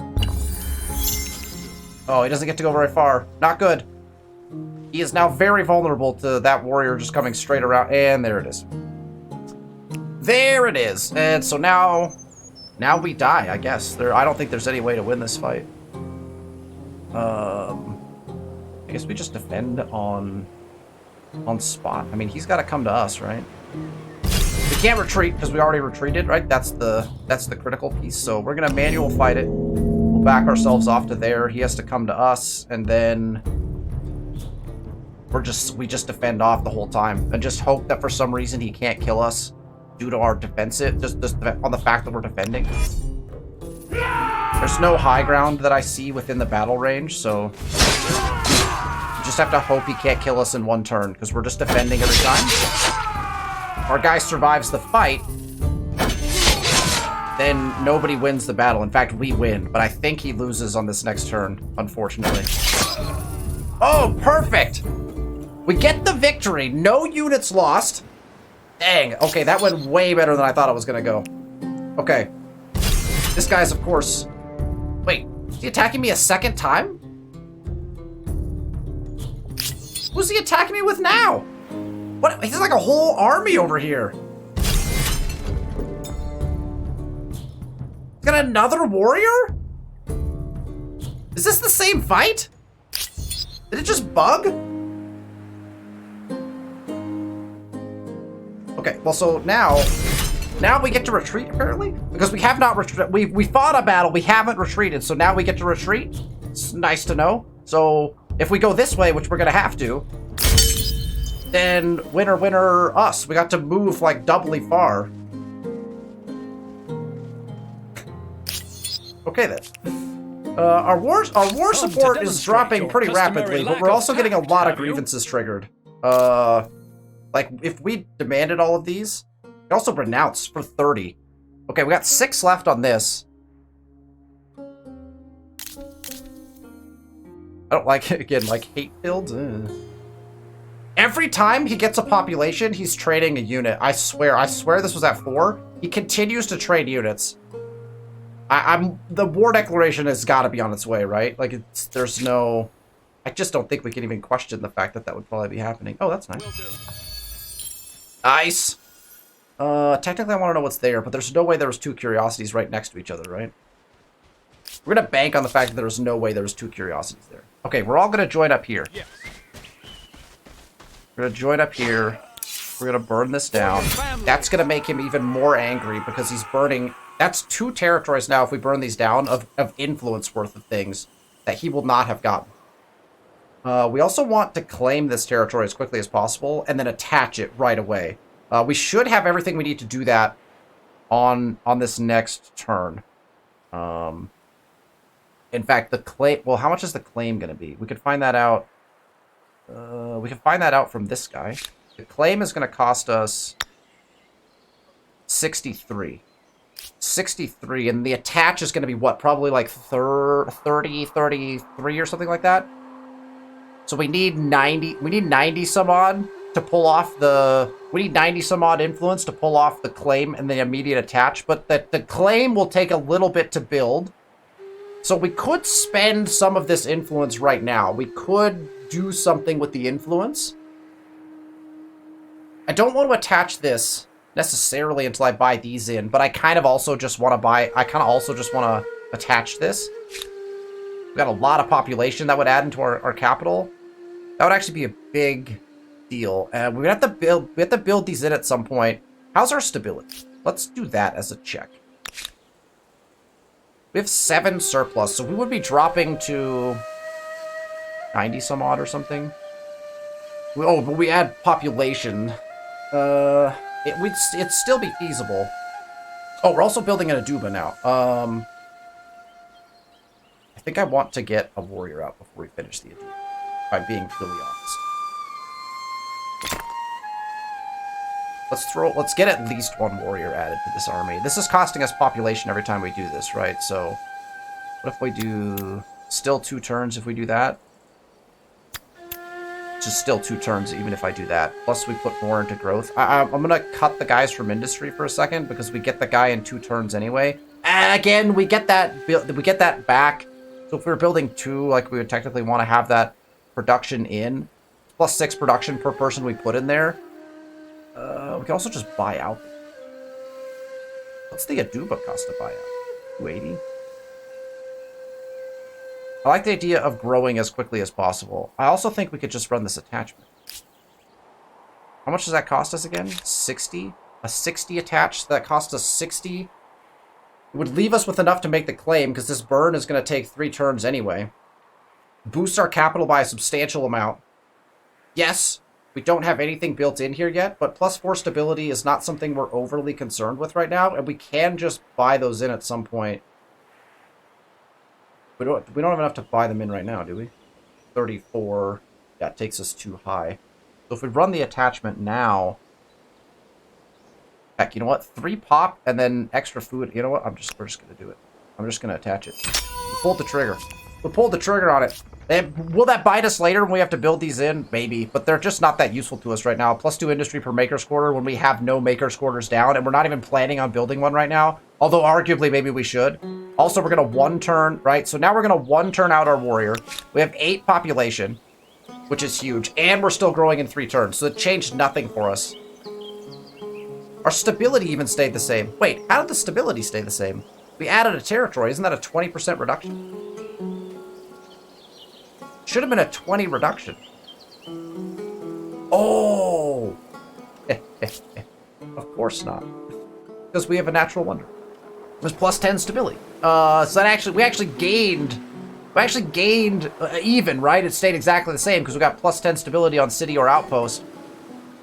Oh, he doesn't get to go very far. Not good. He is now very vulnerable to that warrior just coming straight around. And there it is. There it is. And so now we die, I guess. I don't think there's any way to win this fight. I guess we just defend on spot. I mean, he's got to come to us, right? We can't retreat because we already retreated, right? That's the critical piece. So we're gonna manual fight it. We'll back ourselves off to there. He has to come to us, and then we just defend off the whole time and just hope that for some reason he can't kill us due to our defensive, just on the fact that we're defending. There's no high ground that I see within the battle range, so we just have to hope he can't kill us in one turn, because we're just defending every time. Our guy survives the fight, then nobody wins the battle. In fact, we win, but I think he loses on this next turn, unfortunately. Oh, perfect! We get the victory. No units lost. Dang. Okay, that went way better than I thought it was going to go. Okay. This guy's, of course... Wait, is he attacking me a second time? Who's he attacking me with now? What? He's like a whole army over here. He's got another warrior? Is this the same fight? Did it just bug? Okay, well, so now we get to retreat, apparently? Because we have not retreated. We fought a battle, we haven't retreated, so now we get to retreat? It's nice to know. So, if we go this way, which we're gonna have to, then winner, winner, us. We got to move, like, doubly far. Okay, then. Our war support is dropping pretty rapidly, but we're also getting a lot of grievances triggered. Like, if we demanded all of these, we also renounce for 30. Okay, we got 6 left on this. I don't like it, again, like, hate builds. Every time he gets a population, he's trading a unit. I swear this was at 4. He continues to trade units. The war declaration has got to be on its way, right? Like, there's no... I just don't think we can even question the fact that that would probably be happening. Oh, that's nice. Nice. Technically I want to know what's there, but there's no way there was 2 curiosities right next to each other, right? We're going to bank on the fact that there's no way there was 2 curiosities there. Okay, we're all going to join up here. Yes. We're going to join up here. We're going to burn this down. That's going to make him even more angry because he's burning... That's 2 territories now if we burn these down of influence worth of things that he will not have gotten. We also want to claim this territory as quickly as possible and then attach it right away. We should have everything we need to do that on this next turn. In fact, the claim... Well, how much is the claim going to be? We could find that out. We can find that out from this guy. The claim is going to cost us 63. 63, and the attach is going to be what? Probably like 30, 33 or something like that. So we need 90, we need 90 some odd to pull off the, we need 90 some odd influence to pull off the claim and the immediate attach, but the claim will take a little bit to build. So we could spend some of this influence right now. We could do something with the influence. I don't want to attach this necessarily until I buy these in, but I kind of also just want to buy, I kind of also just want to attach this. We've got a lot of population that would add into our capital. That would actually be a big deal. And we have to build these in at some point. How's our stability? Let's do that as a check. We have 7 surplus, so we would be dropping to 90 some odd or something. Oh, but we add population. It'd still be feasible. Oh, we're also building an Aduba now. I think I want to get a warrior out before we finish the Aduba, if I'm being truly honest. Let's get at least 1 warrior added to this army. This is costing us population every time we do this, right? So, what if we do still 2 turns if we do that? Just still 2 turns even if I do that. Plus we put more into growth. I'm going to cut the guys from industry for a second because we get the guy in 2 turns anyway. And again, we get that back. So if we were building 2, like we would technically want to have that production in. Plus 6 production per person we put in there. We can also just buy out. What's the Aduba cost to buy out? 280? I like the idea of growing as quickly as possible. I also think we could just run this attachment. How much does that cost us again? 60? A 60 attach that costs us 60? It would leave us with enough to make the claim, because this burn is going to take 3 turns anyway. Boost our capital by a substantial amount. Yes, we don't have anything built in here yet, but +4 stability is not something we're overly concerned with right now, and we can just buy those in at some point. We don't have enough to buy them in right now, do we? 34. Yeah, it takes us too high. So if we run the attachment now... Heck, you know what? 3 pop and then extra food. You know what? We're just going to do it. I'm just going to attach it. We pulled the trigger. We pulled the trigger on it. Will that bite us later when we have to build these in? Maybe. But they're just not that useful to us right now. +2 industry per maker's quarter when we have no maker's quarters down. And we're not even planning on building one right now. Although arguably maybe we should. Also, we're going to 1 turn, right? So now we're going to 1 turn out our warrior. We have 8 population, which is huge. And we're still growing in 3 turns. So it changed nothing for us. Our stability even stayed the same. Wait, how did the stability stay the same? We added a territory. Isn't that a 20% reduction? Should have been a 20 reduction. Oh! Of course not. Because we have a natural wonder. It was +10 stability. So that we actually gained even, right? It stayed exactly the same because we got +10 stability on city or outpost.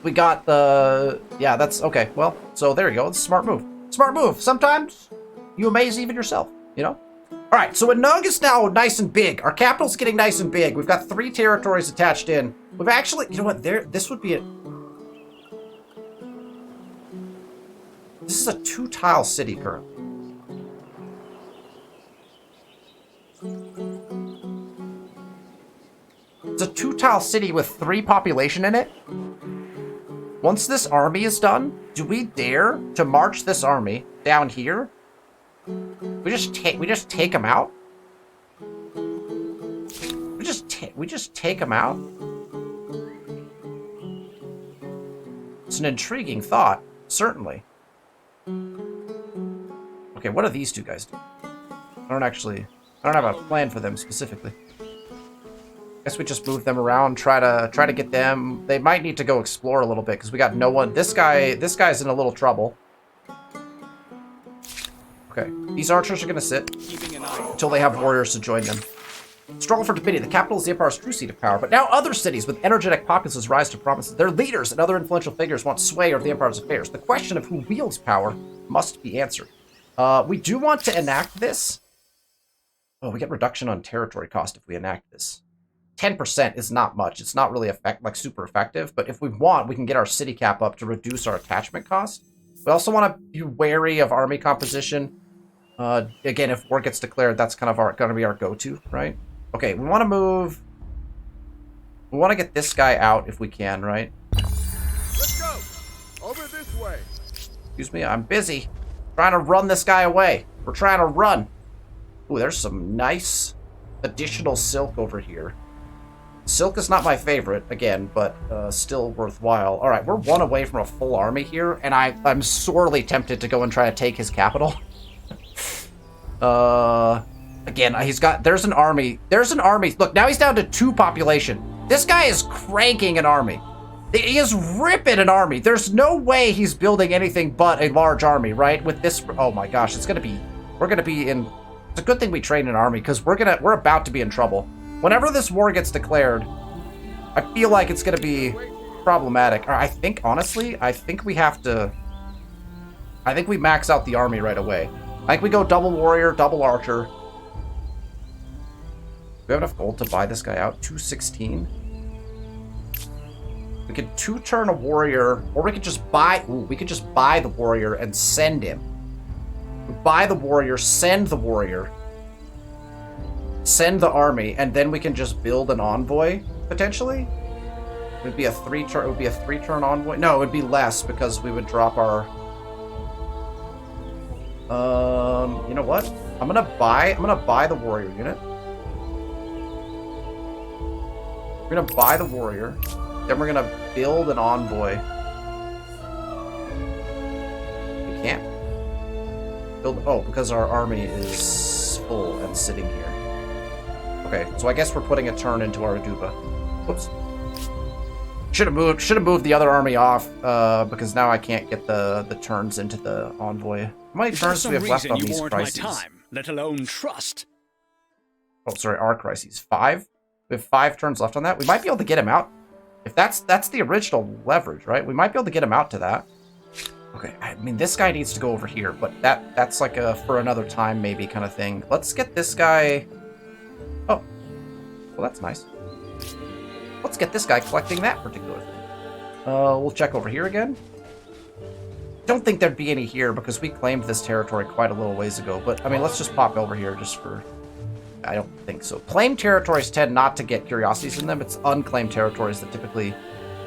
We got the... Yeah, that's... Okay, well, so there you go. It's a smart move. Smart move. Sometimes you amaze even yourself, you know? All right, so Anung is now nice and big. Our capital's getting nice and big. We've got 3 territories attached in. We've actually... You know what? This would be a... This is a 2-tile city currently. It's a 2-tile city with 3 population in it. Once this army is done, do we dare to march this army down here? We just take them out? We just take them out? It's an intriguing thought, certainly. Okay, what do these 2 guys do? I don't have a plan for them specifically. Guess we just move them around, try to get them. They might need to go explore a little bit because we got no one. This guy's in a little trouble. Okay, these archers are gonna sit until they have warriors to join them. Struggle for dominion. The capital is the Empire's true seat of power, but now other cities with energetic populaces rise to prominence. Their leaders and other influential figures want sway over the Empire's affairs. The question of who wields power must be answered. We do want to enact this. Oh, we get reduction on territory cost if we enact this. 10% is not much. It's not really super effective, but if we want, we can get our city cap up to reduce our attachment cost. We also want to be wary of army composition. Again, if war gets declared, that's kind of going to be our go-to, right? Okay, we want to move... We want to get this guy out if we can, right? Let's go! Over this way! Excuse me, I'm busy trying to run this guy away. We're trying to run. Ooh, there's some nice additional silk over here. Silk is not my favorite, again, but still worthwhile. All right, we're one away from a full army here, and I'm sorely tempted to go and try to take his capital. Again, there's an army. Look, now he's down to 2 population. This guy is cranking an army. He is ripping an army. There's no way he's building anything but a large army, right? With this, oh my gosh, we're gonna be in. It's a good thing we train an army because we're about to be in trouble. Whenever this war gets declared, I feel like it's gonna be problematic. Or I think we have to. I think we max out the army right away. I think we go double warrior, double archer. Do we have enough gold to buy this guy out? 216. We could 2-turn a warrior, or we could just buy. Ooh, we could just buy the warrior and send him. We buy the warrior, send the warrior, send the army, and then we can just build an envoy potentially. It would be a 3-turn. It would be a 3-turn envoy. No, it would be less because we would drop our. You know what? I'm gonna buy the warrior unit. We're gonna buy the warrior. Then we're gonna build an envoy. We can't build. Oh, because our army is full and sitting here. Okay, so I guess we're putting a turn into our Aduba. Whoops. Should have moved the other army off because now I can't get the turns into the envoy. How many turns do we have left on these crises? My time, let alone trust. Oh, sorry, our crises. 5. We have 5 turns left on that. We might be able to get him out. If that's the original leverage, right? We might be able to get him out to that. Okay, I mean, this guy needs to go over here, but that's like a for another time maybe kind of thing. Let's get this guy. Oh, well, that's nice. Let's get this guy collecting that particular thing. We'll check over here again. Don't think there'd be any here because we claimed this territory quite a little ways ago. But, I mean, let's just pop over here just for... I don't think so. Claimed territories tend not to get curiosities in them. It's unclaimed territories that typically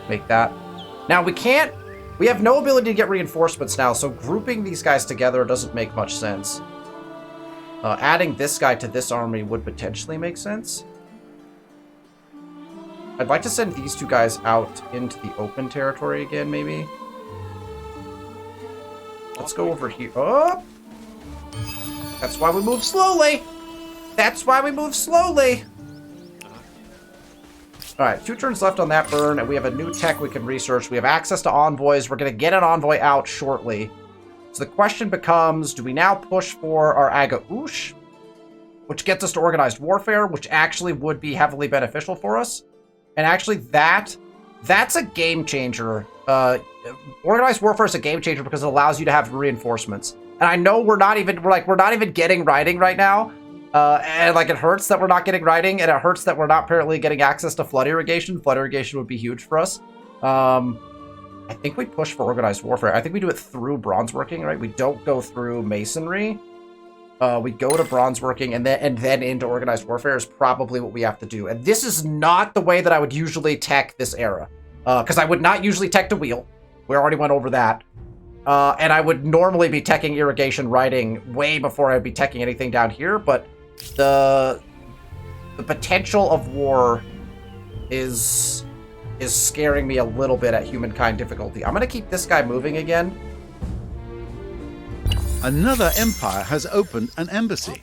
make that. Now, we can't... We have no ability to get reinforcements now, so grouping these guys together doesn't make much sense. Adding this guy to this army would potentially make sense. I'd like to send these 2 guys out into the open territory again, maybe. Let's go over here. Oh! That's why we move slowly! That's why we move slowly! Alright, 2 turns left on that burn, and we have a new tech we can research. We have access to envoys. We're going to get an envoy out shortly. So the question becomes, do we now push for our Aga-Ush? Which gets us to organized warfare, which actually would be heavily beneficial for us. And actually, that's a game changer. Organized warfare is a game changer because it allows you to have reinforcements. And I know we're not even getting riding right now. And like it hurts that we're not getting riding, and it hurts that we're not apparently getting access to flood irrigation. Flood irrigation would be huge for us. I think we push for organized warfare. I think we do it through bronze working, right? We don't go through masonry. We go to bronze working and then into organized warfare is probably what we have to do. And this is not the way that I would usually tech this era. Because I would not usually tech the wheel. We already went over that. And I would normally be teching irrigation riding way before I'd be teching anything down here. But the potential of war is scaring me a little bit at Humankind difficulty. I'm going to keep this guy moving again. Another empire has opened an embassy,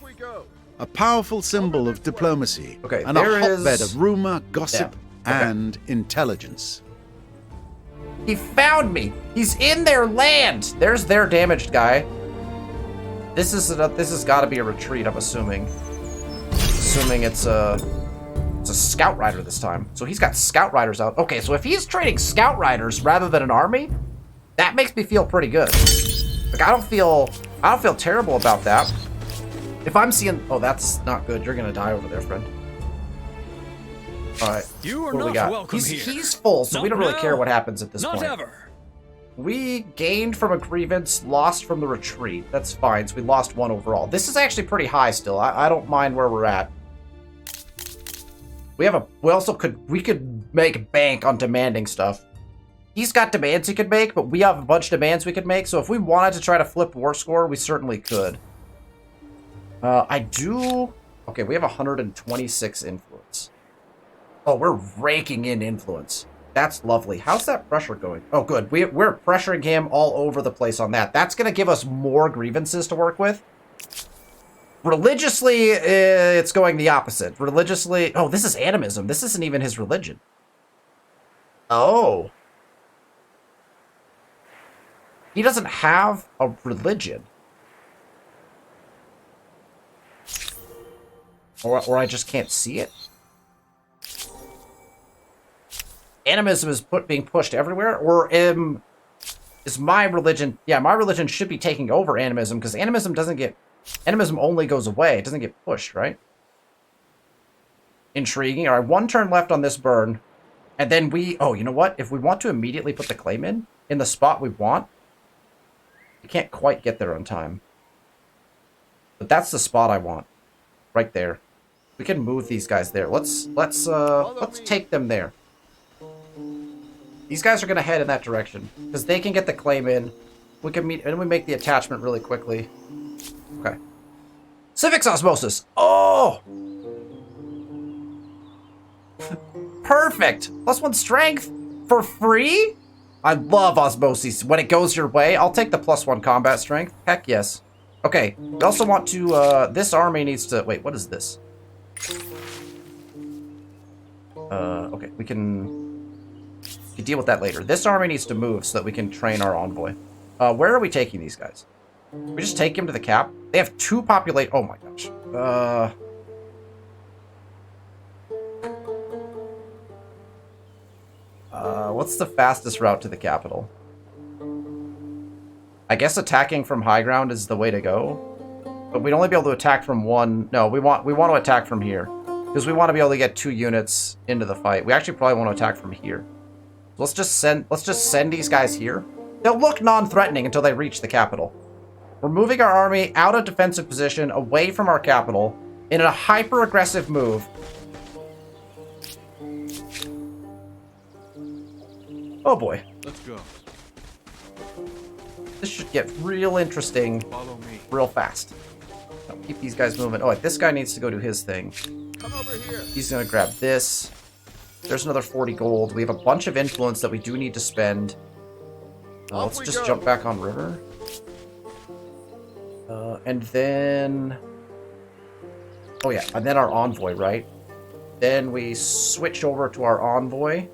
a powerful symbol of diplomacy, and a hotbed of rumor, gossip, and intelligence. He found me. He's in their land. There's their damaged guy. This has got to be a retreat, I'm assuming. Assuming it's a scout rider this time. So he's got scout riders out. Okay, so if he's trading scout riders rather than an army, that makes me feel pretty good. Like I don't feel terrible about that. If I'm seeing, oh, that's not good. You're gonna die over there, friend. Alright. You are What do we not got? welcome here. He's full, so we Not don't really now. care what happens at this Not point. ever. We gained from a grievance, lost from the retreat. That's fine, so we lost 1 overall. This is actually pretty high still. I don't mind where we're at. We could make bank on demanding stuff. He's got demands he could make, but we have a bunch of demands we could make, so if we wanted to try to flip war score, we certainly could. Okay, we have 126 influence. Oh, we're raking in influence. That's lovely. How's that pressure going? Oh, good. We're pressuring him all over the place on that. That's going to give us more grievances to work with. Religiously, it's going the opposite. Religiously... Oh, this is animism. This isn't even his religion. Oh. He doesn't have a religion. Or I just can't see it. Animism is being pushed everywhere, or is my religion... Yeah, my religion should be taking over animism, because animism doesn't get... Animism only goes away. It doesn't get pushed, right? Intriguing. All right, 1 turn left on this burn. And then we... Oh, you know what? If we want to immediately put the claim in the spot we want, we can't quite get there on time. But that's the spot I want. Right there. We can move these guys there. Let's take them there. These guys are going to head in that direction, because they can get the claim in. We can meet, and we make the attachment really quickly. Okay. Civics osmosis. Oh! Perfect! +1 strength for free? I love osmosis. When it goes your way, I'll take the +1 combat strength. Heck yes. Okay, we also want to, this army needs to... Wait, what is this? Okay, we can deal with that later. This army needs to move so that we can train our envoy. Where are we taking these guys? We just take him to the cap? They have 2 populate... Oh my gosh. What's the fastest route to the capital? I guess attacking from high ground is the way to go. But we'd only be able to attack from 1... No, we want to attack from here. Because we want to be able to get 2 units into the fight. We actually probably want to attack from here. Let's just send these guys here. They'll look non-threatening until they reach the capital. We're moving our army out of defensive position, away from our capital, in a hyper-aggressive move. Oh boy. Let's go. This should get real interesting real fast. I'll keep these guys moving. Oh, this guy needs to go do his thing. Come over here. He's going to grab this. There's another 40 gold. We have a bunch of influence that we do need to spend. Let's just jump back on river. And then... Oh yeah, and then our envoy, right? Then we switch over to our envoy.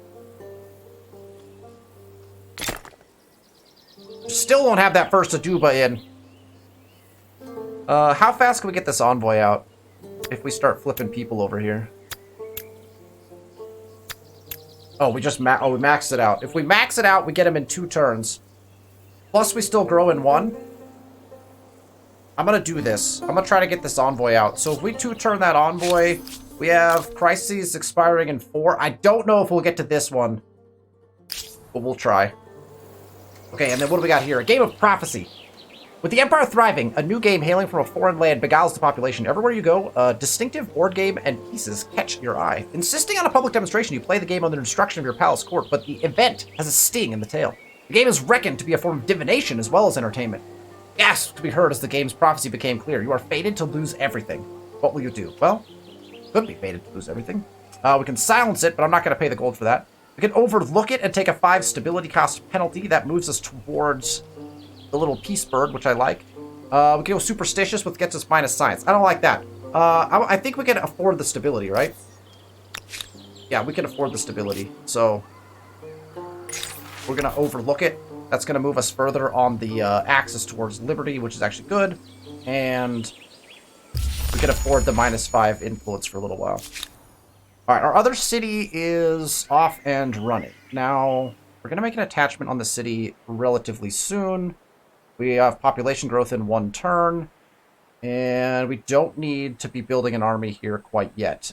Still don't have that first Aduba in. How fast can we get this envoy out if we start flipping people over here? Oh, we maxed it out. If we max it out, we get him in 2 turns. Plus, we still grow in 1. I'm gonna do this. I'm gonna try to get this envoy out. So if we 2-turn that envoy, we have crises expiring in 4. I don't know if we'll get to this one, but we'll try. Okay, and then what do we got here? A game of prophecy. With the Empire thriving, a new game hailing from a foreign land beguiles the population. Everywhere you go, a distinctive board game and pieces catch your eye. Insisting on a public demonstration, you play the game under instruction of your palace court, but the event has a sting in the tail. The game is reckoned to be a form of divination as well as entertainment. Gasps to be heard as the game's prophecy became clear. You are fated to lose everything. What will you do? Well, could be fated to lose everything. We can silence it, but I'm not going to pay the gold for that. We can overlook it and take a 5 stability cost penalty. That moves us towards the little peace bird, which I like. We can go superstitious, which gets us minus science. I don't like that. I think we can afford the stability, right? Yeah, we can afford the stability. So we're going to overlook it. That's going to move us further on the axis towards liberty, which is actually good. And we can afford the -5 influence for a little while. All right, our other city is off and running. Now, we're going to make an attachment on the city relatively soon. We have population growth in 1 turn. And we don't need to be building an army here quite yet.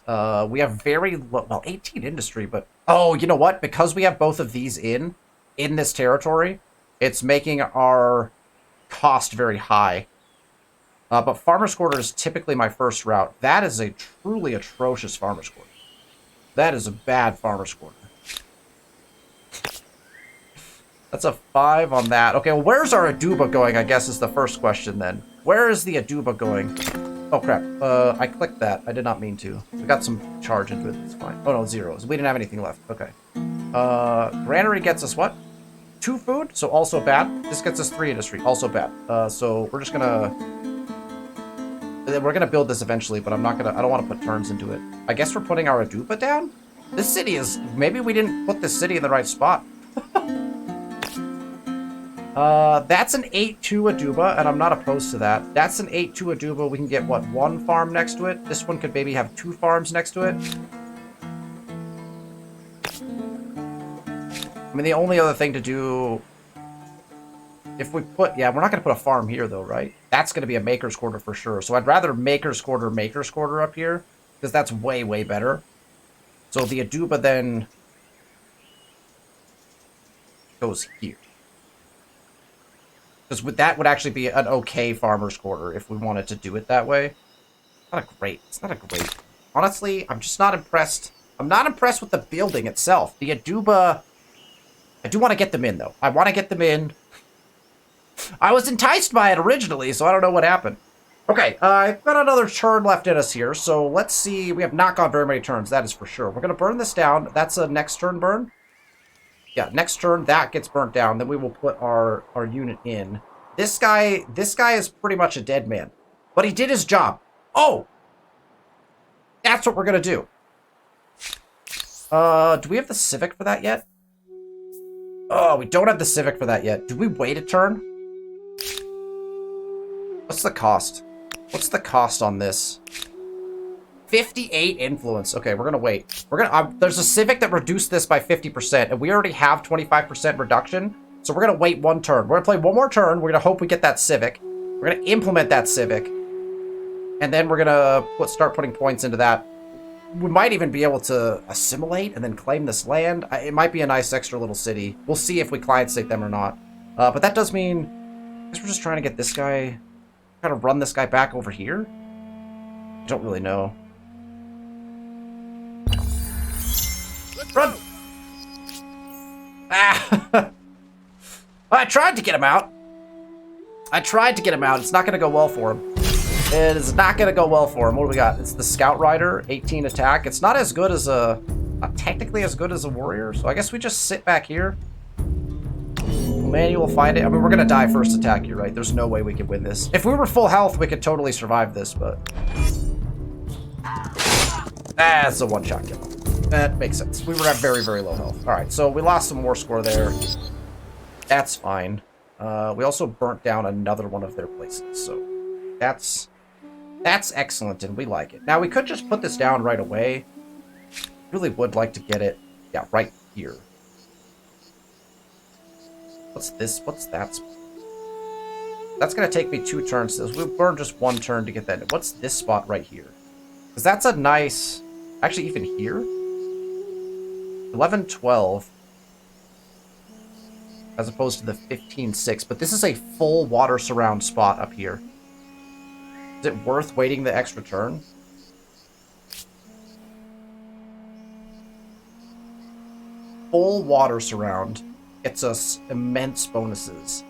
We have very low, well, 18 industry, but... Oh, you know what? Because we have both of these in this territory, it's making our cost very high. But Farmer's Quarter is typically my first route. That is a truly atrocious Farmer's Quarter. That is a bad Farmer's Quarter. That's a 5 on that. Okay, well, where's our Aduba going, I guess, is the first question then. Where is the Aduba going? Oh, crap. I clicked that. I did not mean to. We got some charge into it. It's fine. Oh, no, zeros. We didn't have anything left. Okay. Granary gets us what? 2 food, so also bad. This gets us 3 industry, also bad. So we're just gonna... We're gonna build this eventually, but I'm not gonna... I don't want to put turns into it. I guess we're putting our Aduba down? This city is... Maybe we didn't put this city in the right spot. That's an 8-2 Aduba, and I'm not opposed to that. That's an 8-2 Aduba. We can get, what, 1 farm next to it? This one could maybe have 2 farms next to it. I mean, the only other thing to do... If we put... Yeah, we're not going to put a farm here, though, right? That's going to be a Maker's Quarter for sure. So I'd rather Maker's Quarter up here, because that's way, way better. So the Aduba then goes here. Because that would actually be an okay Farmer's Quarter if we wanted to do it that way. It's not a great... Honestly, I'm just not impressed. I'm not impressed with the building itself. The Aduba... I do want to get them in, though. I want to get them in. I was enticed by it originally, so I don't know what happened. Okay, I've got another turn left in us here, so let's see. We have not gone very many turns, that is for sure. We're going to burn this down. That's a next turn burn. Yeah, next turn, that gets burnt down. Then we will put our unit in. This guy is pretty much a dead man. But he did his job. Oh! That's what we're going to do. Do we have the Civic for that yet? Oh, we don't have the Civic for that yet. Do we wait a turn? What's the cost? What's the cost on this? 58 influence. Okay, we're gonna wait. We're gonna. There's a Civic that reduced this by 50%, and we already have 25% reduction. So we're gonna wait 1 turn. We're gonna play 1 more turn. We're gonna hope we get that Civic. We're gonna implement that Civic, and then we're gonna start putting points into that. We might even be able to assimilate and then claim this land. It might be a nice extra little city. We'll see if we client state them or not. But that does mean, I guess we're just trying to get this guy, trying to run this guy back over here. I don't really know. Run! Ah! I tried to get him out. It's not going to go well for him. It is not going to go well for him. What do we got? It's the Scout Rider, 18 attack. It's not as good as not technically as good as a warrior. So I guess we just sit back here. Manual find it. I mean, we're going to die first attack here, right? There's no way we could win this. If we were full health, we could totally survive this, but... That's a one-shot kill. That makes sense. We were at very, very low health. All right, so we lost some war score there. That's fine. We also burnt down another one of their places, so that's excellent, and we like it. Now, we could just put this down right away. Really would like to get it, yeah, right here. What's this? What's that? That's going to take me 2 turns. So we'll burn just 1 turn to get that. What's this spot right here? Because that's a nice... Actually, even here? 11, 12. As opposed to the 15, 6. But this is a full water surround spot up here. Is it worth waiting the extra turn? Full water surround gets us immense bonuses.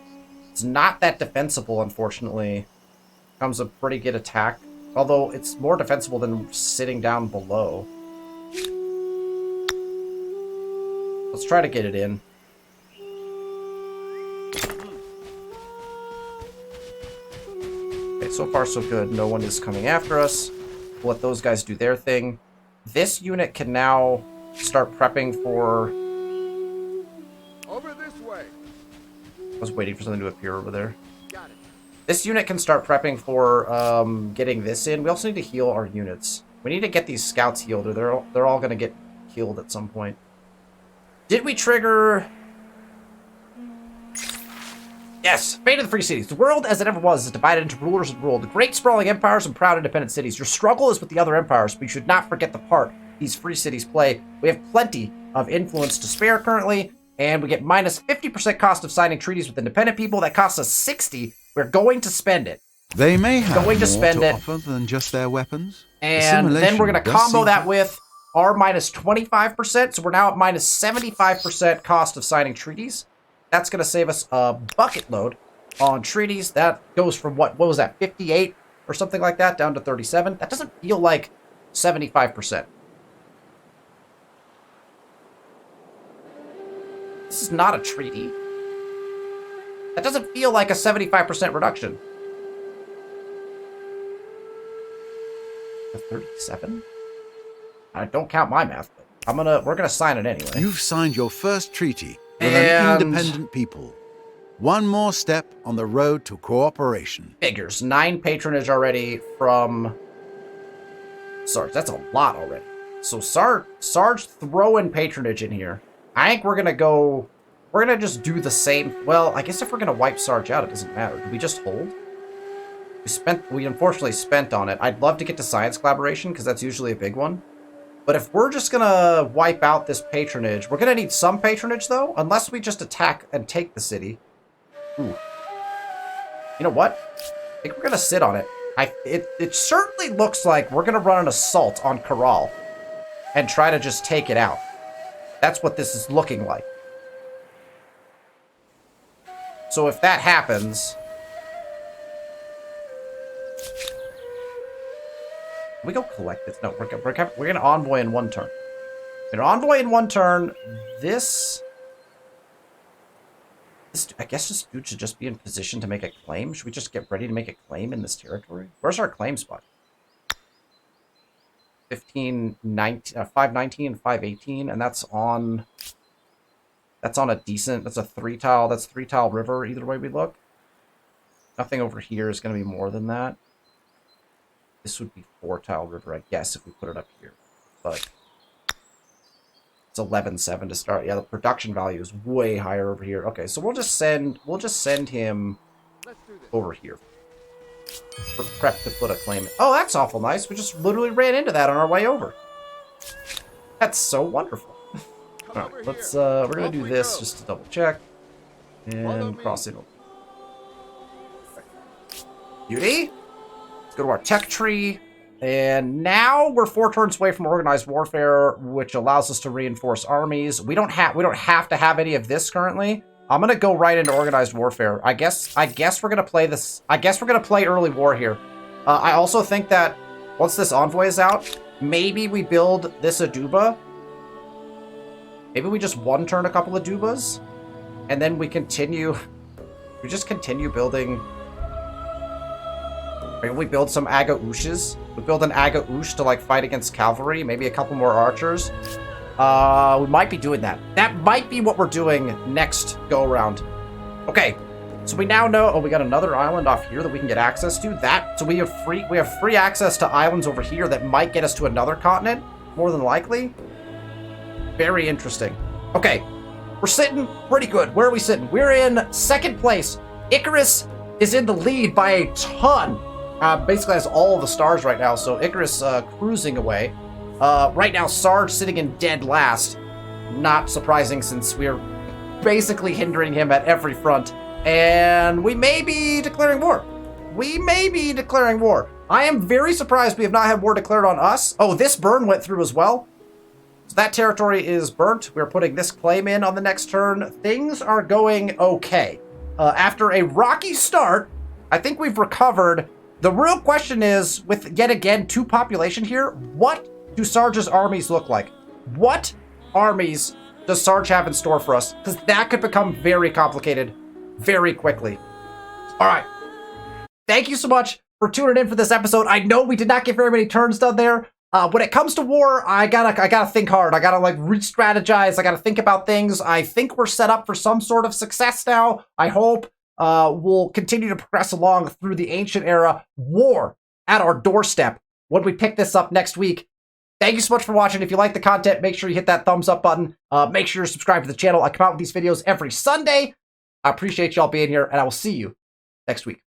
It's not that defensible, unfortunately. Comes a pretty good attack. Although it's more defensible than sitting down below. Let's try to get it in. Okay, so far so good. No one is coming after us. We'll let those guys do their thing. This unit can now start prepping for... Over this way. I was waiting for something to appear over there. Got it. This unit can start prepping for getting this in. We also need to heal our units. We need to get these scouts healed, or they're all going to get killed at some point. Did we trigger... Yes, fate of the free cities. The world as it ever was is divided into rulers and ruled, great sprawling empires and proud independent cities. Your struggle is with the other empires, but you should not forget the part these free cities play. We have plenty of influence to spare currently, and we get minus 50% cost of signing treaties with independent people. That costs us 60. We're going to spend it. They may have going to spend it offer than just their weapons. And then we're going to combo that with our minus 25%, so we're now at minus 75% cost of signing treaties. That's going to save us a bucket load on treaties. That goes from what was that, 58 or something like that, down to 37. That doesn't feel like 75%. This is not a treaty. That doesn't feel like a 75% reduction. A 37? I don't count my math, but we're gonna sign it anyway. You've signed your first treaty with an independent people. One more step on the road to cooperation. Figures. 9 patronage already from Sarge. That's a lot already. So Sarge throwing patronage in here. I think we're gonna just do the same. Well, I guess if we're gonna wipe Sarge out, it doesn't matter. Do we just hold? We unfortunately spent on it. I'd love to get to science collaboration, because that's usually a big one. But if we're just gonna wipe out this patronage, we're gonna need some patronage, though, unless we just attack and take the city. Ooh. You know what? I think we're gonna sit on it. It certainly looks like we're gonna run an assault on Corral and try to just take it out. That's what this is looking like. So if that happens... we go collect this? No, we're gonna envoy in one turn. We're gonna envoy in one turn. This, I guess this dude should just be in position to make a claim. Should we just get ready to make a claim in this territory? Where's our claim spot? 519 and 518, and that's on a decent, that's a 3-tile, that's 3-tile river either way we look. Nothing over here is going to be more than that. This would be 4-tile river, I guess, if we put it up here. But it's 11.7 to start. Yeah, the production value is way higher over here. Okay, so we'll just send him over here. For prep to put a claim in. Oh, that's awful nice. We just literally ran into that on our way over. That's so wonderful. Alright, let's we're gonna do this just to double check. And cross it over. Beauty. Let's go to our tech tree. And now we're 4 turns away from organized warfare, which allows us to reinforce armies. We don't have to have any of this currently. I'm gonna go right into organized warfare. I guess we're gonna play this. I guess we're gonna play early war here. I also think that once this envoy is out, maybe we build this Aduba. Maybe we just one turn a couple of Dubas, and then we continue. We just continue building. Maybe we build some Aga Ooshes. We build an Aga Oosh to like fight against cavalry. Maybe a couple more archers. We might be doing that. That might be what we're doing next go around. Okay, so we now know. Oh, we got another island off here that we can get access to. So we have free access to islands over here that might get us to another continent, more than likely. Very interesting. Okay, we're sitting pretty good. Where are we sitting? We're in 2nd place. Icarus is in the lead by a ton. Basically has all the stars right now. So Icarus cruising away. Right now, Sarge sitting in dead last. Not surprising since we're basically hindering him at every front. And we may be declaring war. I am very surprised we have not had war declared on us. Oh, this burn went through as well. So that territory is burnt. We're putting this claim in on the next turn. Things are going okay. After a rocky start, I think we've recovered. The real question is, with yet again 2 population here, what do Sarge's armies look like? What armies does Sarge have in store for us? Because that could become very complicated very quickly. All right. Thank you so much for tuning in for this episode. I know we did not get very many turns done there. When it comes to war, I gotta think hard. I gotta like re-strategize. I gotta think about things. I think we're set up for some sort of success now. I hope we'll continue to progress along through the ancient era. War at our doorstep when we pick this up next week. Thank you so much for watching. If you like the content, make sure you hit that thumbs up button. Make sure you're subscribed to the channel. I come out with these videos every Sunday. I appreciate y'all being here, and I will see you next week.